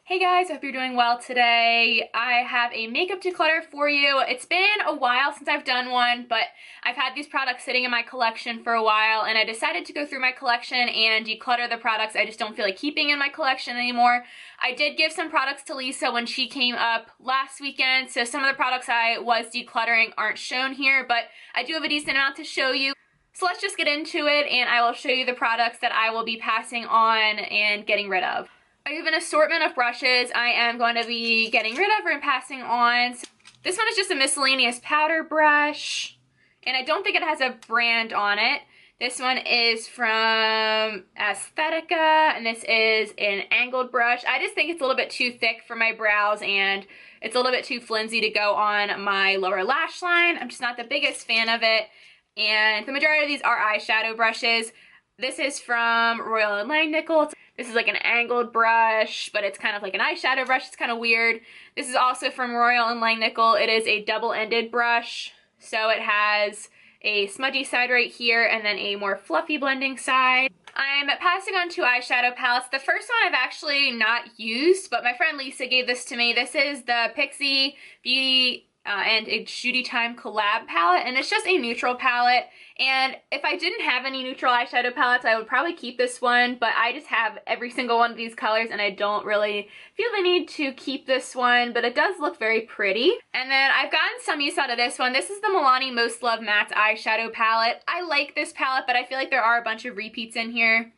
Hey guys, I hope you're doing well today. I have a makeup declutter for you. It's been a while since I've done one, but I've had these products sitting in my collection for a while, and I decided to go through my collection and declutter the products I just don't feel like keeping in my collection anymore. I did give some products to Lisa when she came up last weekend, so some of the products I was decluttering aren't shown here, but I do have a decent amount to show you. So let's just get into it, and I will show you the products that I will be passing on and getting rid of. I have an assortment of brushes I am going to be getting rid of and passing on. So this one is just a miscellaneous powder brush, and I don't think it has a brand on it. This one is from Aesthetica, and this is an angled brush. I just think it's a little bit too thick for my brows, and it's a little bit too flimsy to go on my lower lash line. I'm just not the biggest fan of it, and the majority of these are eyeshadow brushes. This is from Royal & Langnickel. This is like an angled brush, but it's kind of like an eyeshadow brush. It's kind of weird. This is also from Royal & Langnickel. It is a double-ended brush. So it has a smudgy side right here and then a more fluffy blending side. I'm passing on two eyeshadow palettes. The first one I've actually not used, but my friend Lisa gave this to me. This is the Pixi Beauty and ItsJudyTime collab palette, and it's just a neutral palette. And if I didn't have any neutral eyeshadow palettes, I would probably keep this one, but I just have every single one of these colors and I don't really feel the need to keep this one, but it does look very pretty. And then I've gotten some use out of this one. This is the Milani Most-Loved Mattes eyeshadow palette. I like this palette, but I feel like there are a bunch of repeats in here,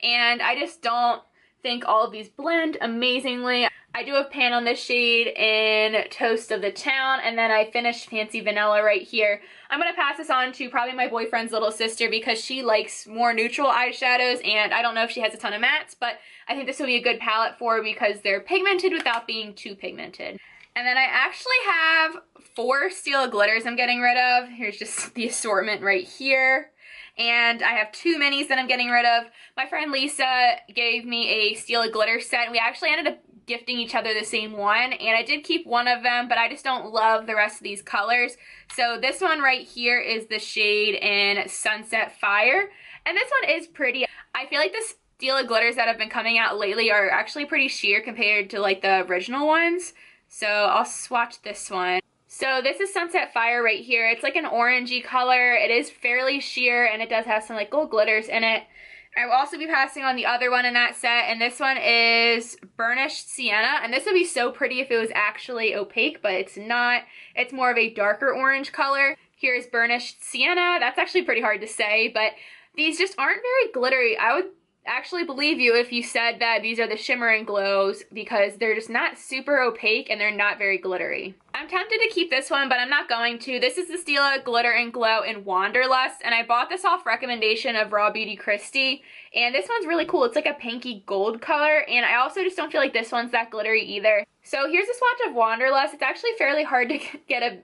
and I just don't think all of these blend amazingly. I do have pan on this shade in Toast of the Town, and then I finished Fancy Vanilla right here. I'm going to pass this on to probably my boyfriend's little sister because she likes more neutral eyeshadows, and I don't know if she has a ton of mattes, but I think this will be a good palette for her because they're pigmented without being too pigmented. And then I actually have 4 Stila glitters I'm getting rid of. Here's just the assortment right here. And I have 2 minis that I'm getting rid of. My friend Lisa gave me a Stila glitter set, and we actually ended up gifting each other the same one, and I did keep one of them, but I just don't love the rest of these colors. So this one right here is the shade in Sunset Fire, and this one is pretty. I feel like the Stila glitters that have been coming out lately are actually pretty sheer compared to like the original ones, so I'll swatch this one. So this is Sunset Fire right here. It's like an orangey color. It is fairly sheer, and it does have some like gold glitters in it. I will also be passing on the other one in that set, and this one is Burnished Sienna, and this would be so pretty if it was actually opaque, but it's not. It's more of a darker orange color. Here's Burnished Sienna. That's actually pretty hard to say, but these just aren't very glittery. I would actually believe you if you said that these are the Shimmer and Glows because they're just not super opaque and they're not very glittery. I'm tempted to keep this one, but I'm not going to. This is the Stila Glitter and Glow in Wanderlust, and I bought this off recommendation of Raw Beauty Christy, and this one's really cool. It's like a pinky gold color, and I also just don't feel like this one's that glittery either. So here's a swatch of Wanderlust. It's actually fairly hard to get an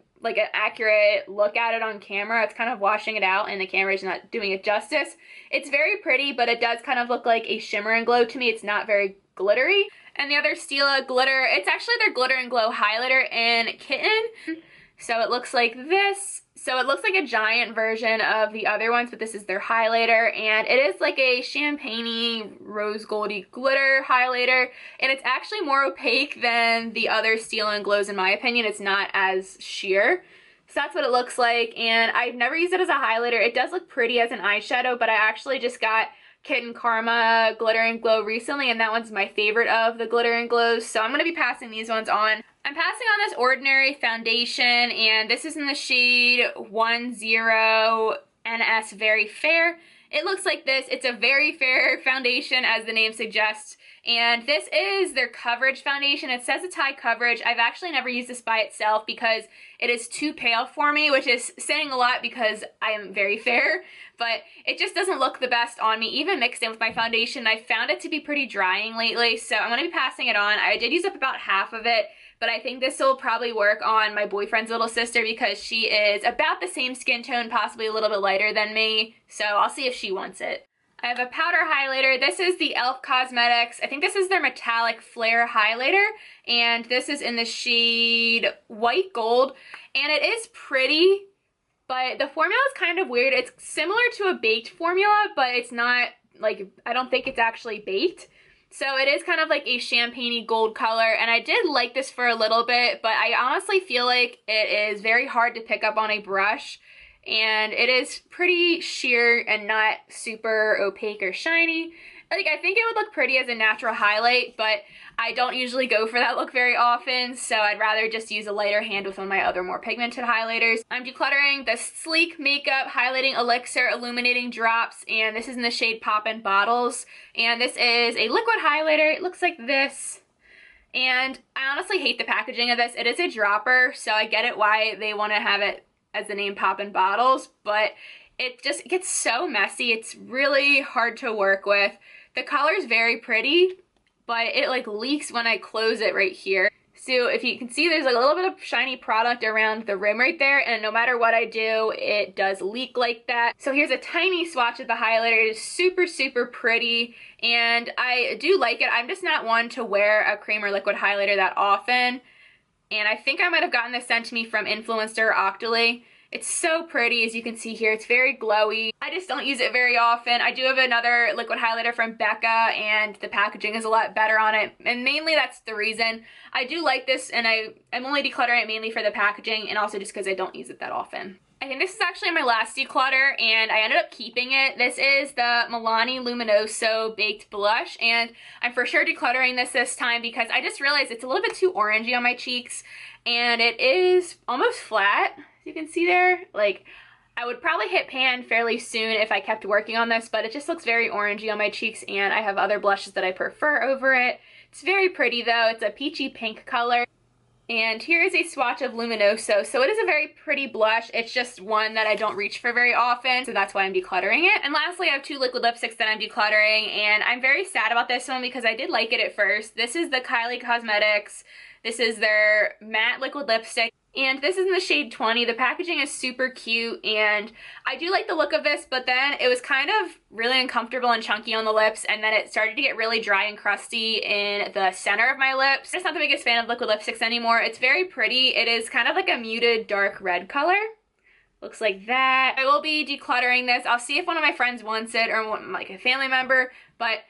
accurate look at it on camera. It's kind of washing it out and the camera is not doing it justice. It's very pretty, but it does kind of look like a Shimmer and Glow to me. It's not very glittery. And the other Stila glitter, it's actually their Glitter and Glow highlighter in Kitten. So it looks like this. So it looks like a giant version of the other ones, but this is their highlighter, and it is like a champagne-y, rose goldy glitter highlighter, and it's actually more opaque than the other Stila and Glows in my opinion. It's not as sheer. So that's what it looks like, and I've never used it as a highlighter. It does look pretty as an eyeshadow, but I actually just got Kitten Karma Glitter and Glow recently, and that one's my favorite of the Glitter and Glows, so I'm going to be passing these ones on. I'm passing on this Ordinary foundation, and this is in the shade 10NS Very Fair. It looks like this. It's a very fair foundation, as the name suggests, and this is their coverage foundation. It says it's high coverage. I've actually never used this by itself because it is too pale for me, which is saying a lot because I am very fair, but it just doesn't look the best on me, even mixed in with my foundation. I found it to be pretty drying lately, so I'm going to be passing it on. I did use up about half of it, but I think this will probably work on my boyfriend's little sister because she is about the same skin tone, possibly a little bit lighter than me, so I'll see if she wants it. I have a powder highlighter. This is the e.l.f. Cosmetics. I think this is their Metallic Flare highlighter, and this is in the shade White Gold, and it is pretty, but the formula is kind of weird. It's similar to a baked formula, but it's not, like, I don't think it's actually baked. So it is kind of like a champagne-y gold color, and I did like this for a little bit, but I honestly feel like it is very hard to pick up on a brush, and it is pretty sheer and not super opaque or shiny. Like, I think it would look pretty as a natural highlight, but I don't usually go for that look very often, so I'd rather just use a lighter hand with one of my other more pigmented highlighters. I'm decluttering the Sleek Makeup Highlighting Elixir Illuminating Drops, and this is in the shade Poppin bottles, and this is a liquid highlighter. It looks like this, and I honestly hate the packaging of this. It is a dropper, so I get it why they want to have it as the name Poppin bottles, but it just gets so messy. It's really hard to work with. The color is very pretty, but it like leaks when I close it right here. So if you can see, there's like a little bit of shiny product around the rim right there, and no matter what I do, it does leak like that. So here's a tiny swatch of the highlighter. It is super, super pretty, and I do like it. I'm just not one to wear a cream or liquid highlighter that often, and I think I might have gotten this sent to me from influencer Octoly. It's so pretty, as you can see here. It's very glowy. I just don't use it very often. I do have another liquid highlighter from Becca, and the packaging is a lot better on it, and mainly that's the reason. I do like this, and I'm only decluttering it mainly for the packaging, and also just because I don't use it that often. I think this is actually my last declutter, and I ended up keeping it. This is the Milani Luminoso Baked Blush, and I'm for sure decluttering this time because I just realized it's a little bit too orangey on my cheeks, and it is almost flat. You can see there, like, I would probably hit pan fairly soon if I kept working on this, but it just looks very orangey on my cheeks, and I have other blushes that I prefer over it. It's very pretty though. It's a peachy pink color. And here is a swatch of Luminoso. So it is a very pretty blush. It's just one that I don't reach for very often, so that's why I'm decluttering it. And lastly, I have two liquid lipsticks that I'm decluttering, and I'm very sad about this one because I did like it at first. This is the Kylie Cosmetics. This is their matte liquid lipstick, and this is in the shade 20. The packaging is super cute, and I do like the look of this, but then it was kind of really uncomfortable and chunky on the lips, and then it started to get really dry and crusty in the center of my lips. I'm just not the biggest fan of liquid lipsticks anymore. It's very pretty. It is kind of like a muted dark red color. Looks like that. I will be decluttering this. I'll see if one of my friends wants it, or like a family member, but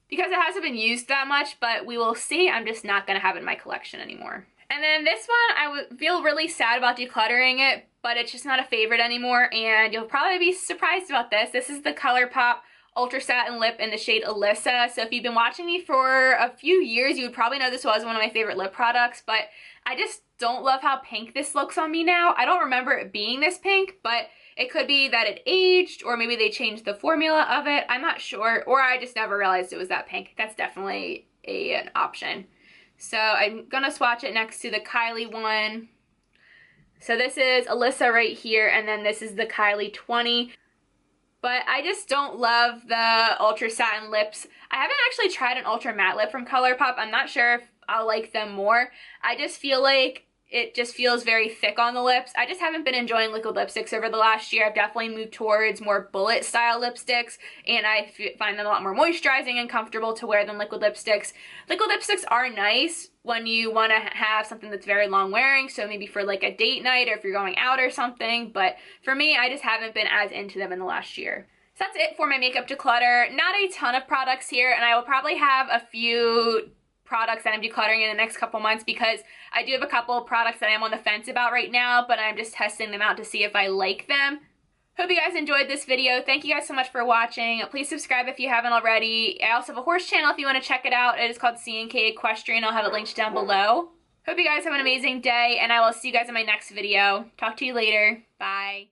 because it hasn't been used that much, but we will see. I'm just not going to have it in my collection anymore. And then this one, I would feel really sad about decluttering it, but it's just not a favorite anymore, and you'll probably be surprised about this. This is the Colourpop Ultra Satin Lip in the shade Alyssa. So if you've been watching me for a few years, you would probably know this was one of my favorite lip products, but I just don't love how pink this looks on me now. I don't remember it being this pink, but it could be that it aged, or maybe they changed the formula of it. I'm not sure, or I just never realized it was that pink. That's definitely an option. So I'm gonna swatch it next to the Kylie one. So this is Alyssa right here, and then this is the Kylie 20. But I just don't love the Ultra Satin lips. I haven't actually tried an Ultra Matte lip from Colourpop. I'm not sure if I'll like them more. I just feel like it just feels very thick on the lips. I just haven't been enjoying liquid lipsticks over the last year. I've definitely moved towards more bullet style lipsticks, and I find them a lot more moisturizing and comfortable to wear than liquid lipsticks. Liquid lipsticks are nice when you want to have something that's very long wearing, so maybe for like a date night or if you're going out or something, but for me, I just haven't been as into them in the last year. So that's it for my makeup declutter. Not a ton of products here, and I will probably have a few products that I'm decluttering in the next couple months because I do have a couple of products that I'm on the fence about right now, but I'm just testing them out to see if I like them. Hope you guys enjoyed this video. Thank you guys so much for watching. Please subscribe if you haven't already. I also have a horse channel if you want to check it out. It is called C&K Equestrian. I'll have it linked down below. Hope you guys have an amazing day, and I will see you guys in my next video. Talk to you later. Bye.